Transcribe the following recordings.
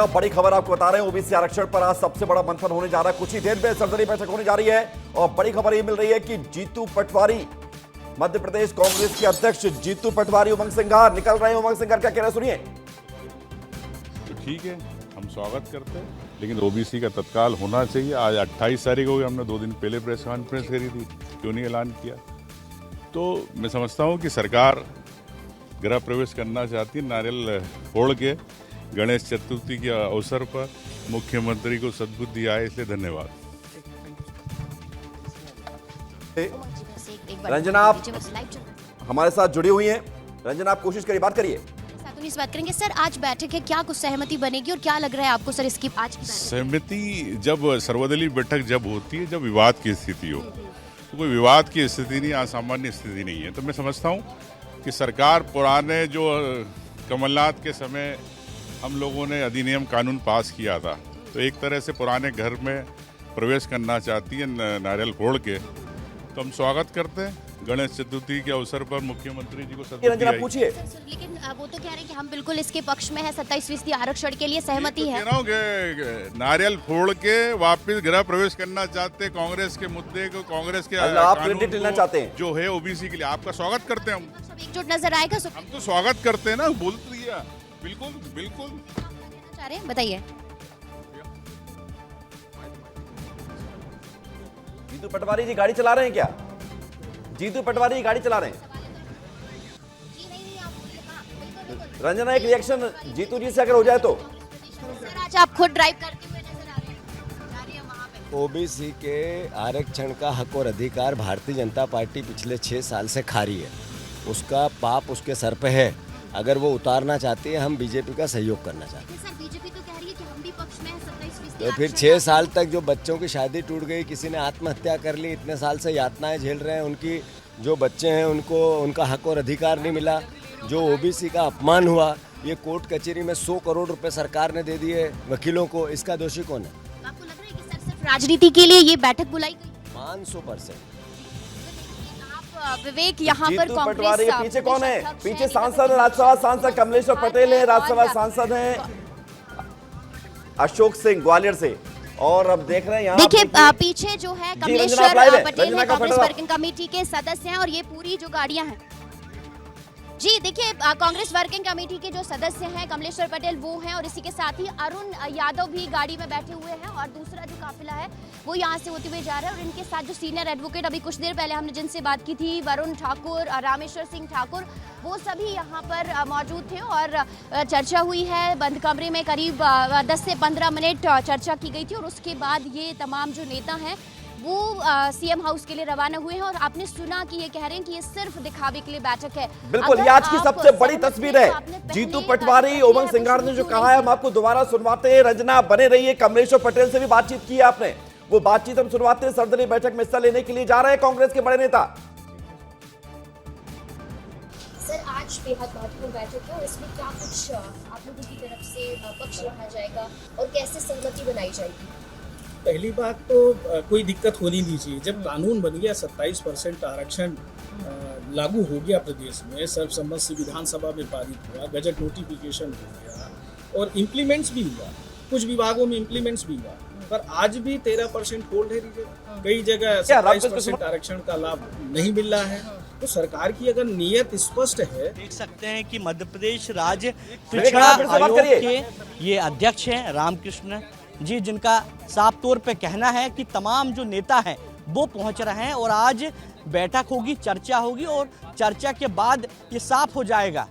बड़ी खबर आपको बता रहे हैं, ओबीसी आरक्षण पर आज सबसे बड़ा मंथन होने जा रहा है। कुछ ही देर में सर्वदलीय बैठक होने जा रही है और बड़ी खबर ये मिल रही है कि जीतू पटवारी, मध्य प्रदेश कांग्रेस के अध्यक्ष जीतू पटवारी उमंग सिंघार निकल रहे हैं। उमंग सिंघार क्या कह रहे हैं, सुनिए। तो ठीक है, हम स्वागत करते हैं, लेकिन ओबीसी का तत्काल होना चाहिए। आज 28 तारीख हो गई, हमने 2 दिन पहले प्रेस कॉन्फ्रेंस करी थी, क्यों नहीं ऐलान किया? तो मैं समझता हूँ कि सरकार गृह प्रवेश करना चाहती है। नारियल फोड़ के गणेश चतुर्थी के अवसर पर मुख्यमंत्री को सद्बुद्धि आए, इसलिए धन्यवाद। रंजना, आप हमारे साथ जुड़ी हुई हैं। रंजना, आप कोशिश करिए, बात करिए। इस बात करेंगे सर, आज बैठक है, क्या कुछ सहमति बनेगी और क्या लग रहा है आपको सर इसकी आज की सहमति? जब सर्वदलीय बैठक जब होती है, जब विवाद की स्थिति हो, तो कोई विवाद की स्थिति नहीं, असामान्य स्थिति नहीं है। तो मैं समझता हूँ कि सरकार पुराने जो कमलनाथ के समय हम लोगों ने अधिनियम कानून पास किया था, तो एक तरह से पुराने घर में प्रवेश करना चाहती है नारियल फोड़ के। तो हम स्वागत करते हैं गणेश चतुर्थी के अवसर पर मुख्यमंत्री जी को रंजना पूछिए। लेकिन वो तो कह रहे हैं कि हम बिल्कुल इसके पक्ष में है, 27% आरक्षण के लिए सहमति है। नारियल फोड़ के वापस गृह प्रवेश करना चाहते कांग्रेस के मुद्दे को, कांग्रेस के आप क्रेडिट लेना चाहते हैं जो है ओबीसी के लिए। आपका स्वागत करते हैं हम। सब एकजुट नजर आएगा। हम तो स्वागत करते हैं ना, बोल दिया। बिल्कुल बिल्कुल। चाह रहे हैं, बताइए। जीतू पटवारी जी गाड़ी चला रहे हैं क्या? जीतू पटवारी गाड़ी चला रहे हैं। रंजना, एक रिएक्शन जीतू जी से अगर हो जाए तो। सर, आज आप खुद ड्राइव करते हुए नजर आ रहे हैं, जा रही है वहां पे। ओबीसी के आरक्षण का हक और अधिकार भारतीय जनता पार्टी पिछले 6 साल से खा रही है। उसका पाप उसके सर पे है। अगर वो उतारना चाहती है, हम बीजेपी का सहयोग करना चाहते हैं। सर, बीजेपी तो कह रही है कि हम भी पक्ष में हैं, 27% तो फिर 6 साल तक जो बच्चों की शादी टूट गई, किसी ने आत्महत्या कर ली, इतने साल से यातनाएं झेल रहे हैं, उनकी जो बच्चे हैं उनको उनका हक और अधिकार नहीं मिला, जो ओबीसी का अपमान हुआ, ये कोर्ट कचहरी में 100 करोड़ रुपए सरकार ने दे दिए वकीलों को, इसका दोषी कौन है? आपको लग रहा है कि सर सिर्फ राजनीति के लिए ये बैठक बुलाई गई? 500%। आप विवेक यहाँ पर पटवारी के पीछे कौन है? पीछे सांसद, राज्यसभा सांसद कमलेश्वर पटेल है, राज्यसभा सांसद हैं अशोक सिंह ग्वालियर से। और अब देख रहे हैं यहाँ देखिए पीछे जो है कमलेश्वर पटेल है, कांग्रेस वर्किंग कमेटी के सदस्य हैं और ये पूरी जो गाड़ियां हैं जी, देखिए कांग्रेस वर्किंग कमेटी के जो सदस्य हैं कमलेश्वर पटेल वो हैं, और इसी के साथ ही अरुण यादव भी गाड़ी में बैठे हुए हैं, और दूसरा जो काफिला है वो यहाँ से होते हुए जा रहा है। और इनके साथ जो सीनियर एडवोकेट अभी कुछ देर पहले हमने जिनसे बात की थी, वरुण ठाकुर, रामेश्वर सिंह ठाकुर, वो सभी यहाँ पर मौजूद थे और चर्चा हुई है। बंद कमरे में करीब 10 से 15 मिनट चर्चा की गई थी और उसके बाद ये तमाम जो नेता हैं वो सीएम हाउस के लिए रवाना हुए हैं। और आपने सुना कि ये कह रहे हैं कि ये सिर्फ दिखावे के लिए बैठक है। बिल्कुल, ये आज की सबसे बड़ी तस्वीर है। जीतू पटवारी, उमंग सिंघार ने जो कहा है हम आपको दोबारा सुनवाते हैं। रंजना, बने रहिए। कमलेश्वर पटेल से भी बातचीत की है आपने, वो बातचीत हम सुनवाते हैं। सर्वदलीय बैठक में हिस्सा लेने के लिए जा रहे हैं कांग्रेस के बड़े नेता। सर, आज बेहद महत्वपूर्ण बैठक है और इसमें क्या कुछ आप लोगों की तरफ से पक्ष रखा जाएगा और कैसे सहमति बनाई जाएगी? पहली बात तो कोई दिक्कत होनी नहीं चाहिए। जब कानून बन गया, 27% आरक्षण लागू हो गया प्रदेश में, सर्वसम्मत से विधानसभा में पारित हुआ, गजट नोटिफिकेशन हो गया और इम्प्लीमेंट्स भी हुआ, कुछ विभागों में इम्प्लीमेंट्स भी हुआ, पर आज भी 13% होल्ड है रिजर्व। कई जगह 27% आरक्षण का लाभ नहीं मिल रहा है। तो सरकार की अगर नीयत स्पष्ट है, देख सकते हैं कि मध्य प्रदेश राज्य पिछड़ा आयोग के ये अध्यक्ष हैं रामकृष्ण जी, जिनका साफ तौर पे कहना है कि तमाम जो नेता हैं वो पहुंच रहे हैं और आज बैठक होगी, चर्चा होगी और चर्चा के बाद ये साफ हो जाएगा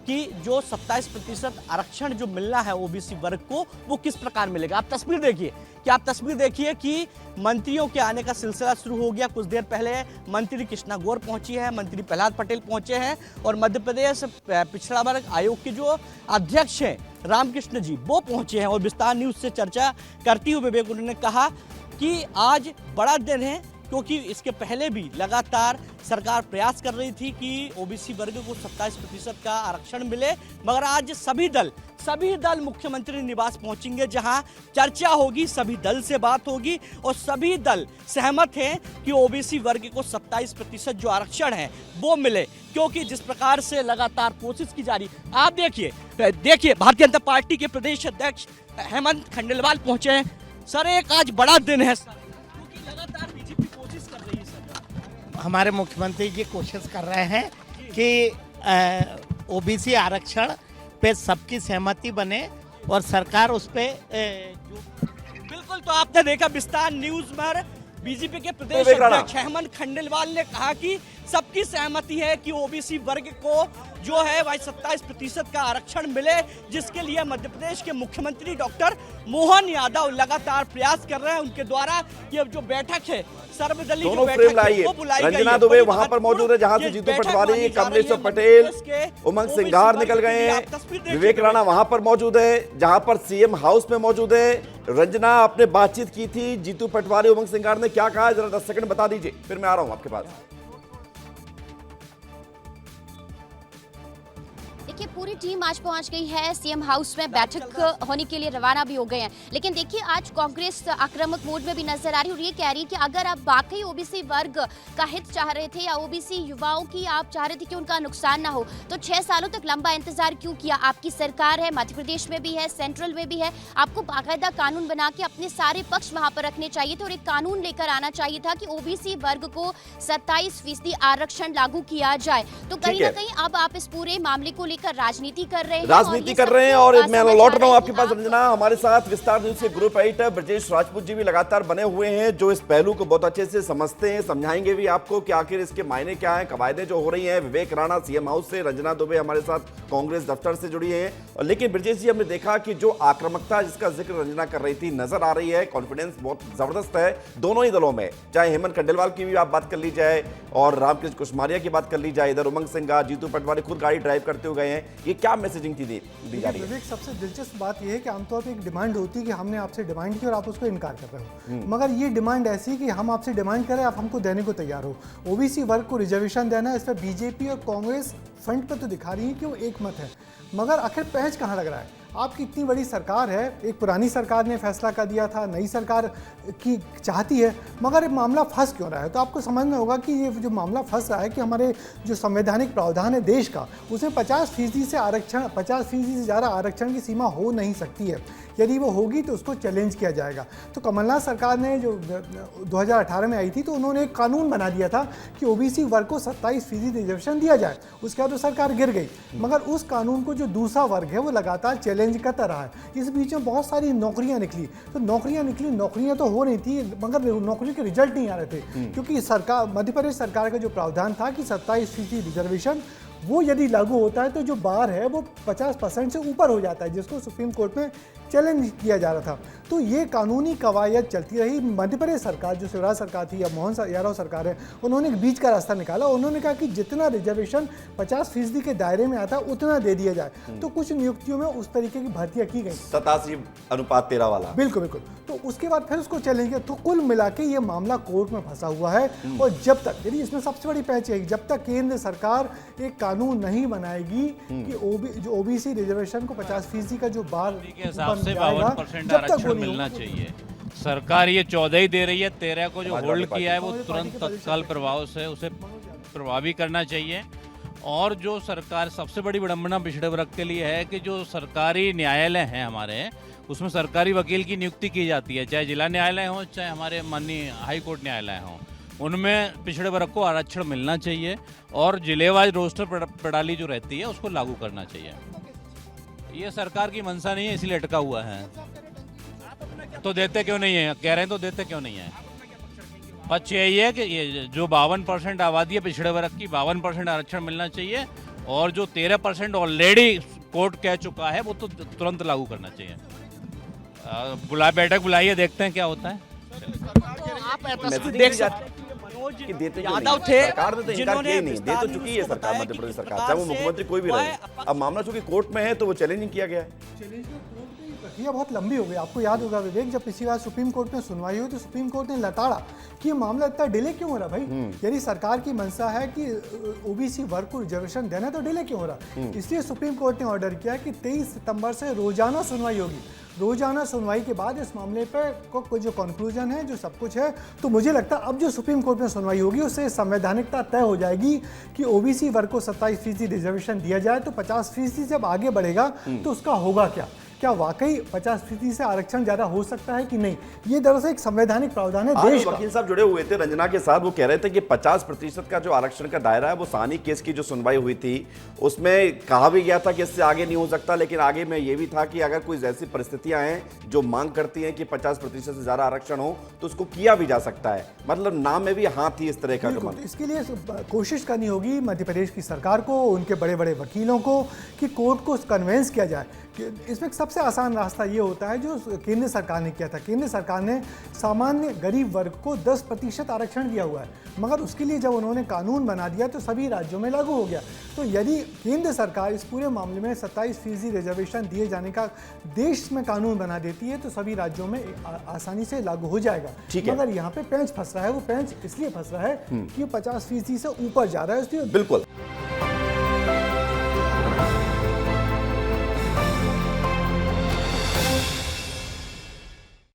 कि जो 27% आरक्षण जो मिलना है ओबीसी वर्ग को वो किस प्रकार मिलेगा। आप तस्वीर देखिए कि मंत्रियों के आने का सिलसिला शुरू हो गया। कुछ देर पहले मंत्री कृष्णा गौर पहुंची है, मंत्री प्रहलाद पटेल पहुंचे हैं और मध्य प्रदेश पिछड़ा वर्ग आयोग के जो अध्यक्ष हैं रामकृष्ण जी वो पहुंचे हैं। और विस्तार न्यूज से चर्चा करते हुए विवेक उन्होंने कहा कि आज बड़ा दिन है, क्योंकि इसके पहले भी लगातार सरकार प्रयास कर रही थी कि ओबीसी वर्ग को 27% का आरक्षण मिले, मगर आज सभी दल मुख्यमंत्री निवास पहुंचेंगे, जहां चर्चा होगी, सभी दल से बात होगी और सभी दल सहमत हैं कि ओबीसी वर्ग को 27% जो आरक्षण है वो मिले। क्योंकि जिस प्रकार से लगातार कोशिश की जा रही, आप देखिए भारतीय जनता पार्टी के प्रदेश अध्यक्ष हेमंत खंडेलवाल पहुंचे हैं। सर, एक आज बड़ा दिन है सर, क्योंकि लगातार बीजेपी कोशिश कर रही है सर। हमारे मुख्यमंत्री जी कोशिश कर रहे हैं कि ओबीसी आरक्षण पे सबकी सहमति बने और सरकार उस पे बिल्कुल। तो आपने देखा विस्तार न्यूज पर बीजेपी के प्रदेश अध्यक्ष हेमंत खंडेलवाल ने कहा कि सबकी सहमति है कि ओबीसी वर्ग को जो है वह 27% का आरक्षण मिले, जिसके लिए मध्य प्रदेश के मुख्यमंत्री डॉक्टर मोहन यादव लगातार प्रयास कर रहे हैं। उनके द्वारा ये जो बैठक है सर्वदलीय जो बैठक है वो बुलाई गई है। रंजना दुबे वहां पर मौजूद है जहां से जीतू पटवारी, कमलेश्वर पटेल, उमंग सिंघार निकल गए हैं। विवेक राणा वहां पर मौजूद है जहां पर सीएम हाउस में मौजूद है। रंजना, आपने बातचीत की थी जीतू पटवारी, उमंग सिंघार ने क्या कहा, जरा 10 सेकंड बता दीजिए, फिर मैं आ रहा हूं आपके पास। देखिए, पूरी टीम आज पहुंच गई है सीएम हाउस में, बैठक होने के लिए रवाना भी हो गए हैं। लेकिन देखिए, आज कांग्रेस आक्रामक मोड में भी नजर आ रही है और ये कह रही है कि अगर आप वाकई ओबीसी वर्ग का हित चाह रहे थे या ओबीसी युवाओं की आप चाह रहे थे कि उनका नुकसान ना हो, तो 6 सालों तक लंबा इंतजार क्यों किया? आपकी सरकार है, मध्य प्रदेश में भी है, सेंट्रल में भी है, आपको बाकायदा कानून बना के अपने सारे पक्ष वहां पर रखने चाहिए थे और एक कानून लेकर आना चाहिए था कि ओबीसी वर्ग को 27% आरक्षण लागू किया जाए। तो कहीं ना कहीं अब आप इस पूरे मामले को लेकर राजनीति कर रहे हैं और मैं लौट रहा हूं आपके पास। रंजना, हमारे साथ विस्तार न्यूज के ग्रुप एडिटर ब्रजेश राजपूत जी भी लगातार बने हुए हैं, जो इस पहलू को बहुत अच्छे से समझते हैं, समझाएंगे भी आपको कि आखिर इसके मायने क्या है, कवायदें जो हो रही हैं। विवेक राणा सीएम हाउस से, रंजना दुबे हमारे साथ कांग्रेस दफ्तर से जुड़ी है। लेकिन ब्रजेश जी, हमने देखा कि जो आक्रामकता जिसका जिक्र रंजना कर रही थी नजर आ रही है, कॉन्फिडेंस बहुत जबरदस्त है दोनों ही दलों में, चाहे हेमंत खंडेलवाल की भी आप बात कर ली जाए और रामकृष्ण कुशमारिया की बात कर ली जाए, इधर उमंग सिंघार, जीतू पटवारी खुद गाड़ी ड्राइव करते हुए गए हैं। ये क्या मैसेजिंग थी दी जा रही है? विवेक, सबसे दिलचस्प बात यह है कि आमतौर पर एक डिमांड होती है कि हमने आपसे डिमांड की और आप उसको इनकार कर रहे हो, मगर ये डिमांड ऐसी है कि हम आपसे डिमांड करें, आप हमको देने को तैयार हो। ओबीसी वर्ग को रिजर्वेशन देना है, इस पर बीजेपी और कांग्रेस फ्रंट पर तो दिखा रही है कि वो एक मत है, मगर आखिर पैंच कहाँ लग रहा है? आपकी इतनी बड़ी सरकार है, एक पुरानी सरकार ने फैसला कर दिया था, नई सरकार की चाहती है, मगर मामला फंस क्यों रहा है? तो आपको समझना होगा कि ये जो मामला फंस रहा है कि हमारे जो संवैधानिक प्रावधान है देश का, उसमें 50% से आरक्षण, 50% से ज़्यादा आरक्षण की सीमा हो नहीं सकती है। यदि वो होगी तो उसको चैलेंज किया जाएगा। तो कमलनाथ सरकार ने जो 2018 में आई थी, तो उन्होंने एक कानून बना दिया था कि ओबीसी वर्ग को 27% रिजर्वेशन दिया जाए। उसके बाद तो सरकार गिर गई, मगर उस कानून को जो दूसरा वर्ग है वो लगातार चैलेंज करता रहा है। इस बीच में बहुत सारी नौकरियां निकली, तो नौकरियां तो हो रही थी, मगर नौकरी के रिजल्ट नहीं आ रहे थे, क्योंकि सरकार, मध्य प्रदेश सरकार का जो प्रावधान था कि 27% रिजर्वेशन वो यदि लागू होता है तो जो बार है वो 50% से ऊपर हो जाता है, जिसको सुप्रीम कोर्ट में चैलेंज किया जा रहा था। तो ये कानूनी कवायद चलती रही। मध्य प्रदेश सरकार, जो शिवराज सरकार थी या मोहन यादव सरकार है, उन्होंने एक बीच का रास्ता निकाला। उन्होंने कहा कि जितना रिजर्वेशन 50% के दायरे में आता है उतना दे दिया जाए। तो कुछ नियुक्तियों में उस तरीके की भर्तियां की गई, 87:13 वाला। बिल्कुल। तो उसके बाद फिर उसको चैलेंज किया। तो कुल मिला के ये मामला कोर्ट में फंसा हुआ है, और जब तक, यदि इसमें सबसे बड़ी पैंच है, जब तक केंद्र सरकार एक कानून नहीं बनाएगी कि जो ओबीसी रिजर्वेशन को 50% का जो बार के हिसाब से 52% आरक्षण मिलना चाहिए। सरकार ये 14 ही दे रही है, 13 को जो होल्ड किया है वो तुरंत तत्काल प्रभाव से उसे प्रभावी करना चाहिए। और जो सरकार, सबसे बड़ी विडंबना पिछड़े वर्ग के लिए है कि जो सरकारी न्यायालय हैं हमारे, उसमें सरकारी वकील की नियुक्ति की जाती है, चाहे जिला न्यायालय हो चाहे हमारे माननीय हाई कोर्ट न्यायालय हो, उनमें पिछड़े वर्ग को आरक्षण मिलना चाहिए और जिलेवाइज रोस्टर प्रणाली जो रहती है उसको लागू करना चाहिए। ये सरकार की मंशा नहीं है, इसलिए अटका हुआ है। तो देते क्यों नहीं है? कह रहे हैं तो देते क्यों नहीं है? पक्ष यही है कि ये जो 52% आबादी है पिछड़े वर्ग की, 52% आरक्षण मिलना चाहिए, और जो 13% ऑलरेडी कोर्ट कह चुका है वो तो तुरंत लागू करना चाहिए। बैठक बुलाइए, देखते हैं क्या होता है। तो आप देख सकते कि देते यादव थे, सरकार ने तो इनकार किया ही नहीं, दे तो चुकी है सरकार, मध्य प्रदेश सरकार, चाहे वो मुख्यमंत्री कोई भी रहे। अब मामला चूंकि कोर्ट में है तो वो चैलेंज किया गया है। प्रक्रिया बहुत लंबी हो गई। आपको याद होगा विवेक, जब पिछली बार सुप्रीम कोर्ट में सुनवाई हुई तो सुप्रीम कोर्ट ने लताड़ा कि ये मामला इतना डिले क्यों हो रहा भाई। यदि सरकार की मंशा है कि ओबीसी वर्ग को रिजर्वेशन देना, तो डिले क्यों हो रहा। इसलिए सुप्रीम कोर्ट ने ऑर्डर किया कि 23 सितंबर से रोजाना सुनवाई होगी। रोजाना सुनवाई के बाद इस मामले पर को जो कंक्लूजन है, जो सब कुछ है, तो मुझे लगता है अब जो सुप्रीम कोर्ट में सुनवाई होगी उससे संवैधानिकता तय हो जाएगी कि ओबीसी वर्ग को 27% रिजर्वेशन दिया जाए, तो 50% जब आगे बढ़ेगा तो उसका होगा क्या वाकई 50% से आरक्षण ज्यादा हो सकता है कि नहीं? ये दरअसल एक संवैधानिक प्रावधान है देश का। वकील साहब जुड़े हुए थे रंजना के साथ, वो कह रहे थे कि 50% का जो आरक्षण का दायरा है वो सानी केस की जो सुनवाई हुई थी उसमें कहा भी गया था कि इससे आगे नहीं हो सकता, लेकिन आगे में ये भी था कि अगर कोई ऐसी परिस्थितियां हैं जो मांग करती हैं कि 50% से ज्यादा आरक्षण हो तो उसको किया भी जा सकता है। मतलब नाम में भी हाँ थी इस तरह का। इसके लिए कोशिश करनी होगी मध्य प्रदेश की सरकार को, उनके बड़े बड़े वकीलों को, कि कोर्ट को कन्वेंस किया जाए। इसमें सबसे आसान रास्ता ये होता है जो केंद्र सरकार ने किया था। केंद्र सरकार ने सामान्य गरीब वर्ग को 10% आरक्षण दिया हुआ है, मगर उसके लिए जब उन्होंने कानून बना दिया तो सभी राज्यों में लागू हो गया। तो यदि केंद्र सरकार इस पूरे मामले में 27% रिजर्वेशन दिए जाने का देश में कानून बना देती है तो सभी राज्यों में आसानी से लागू हो जाएगा। मगर यहाँ पे पेंच फंस रहा है। वो पेंच इसलिए फंस रहा है कि 50% से ऊपर जा रहा है, इसलिए बिल्कुल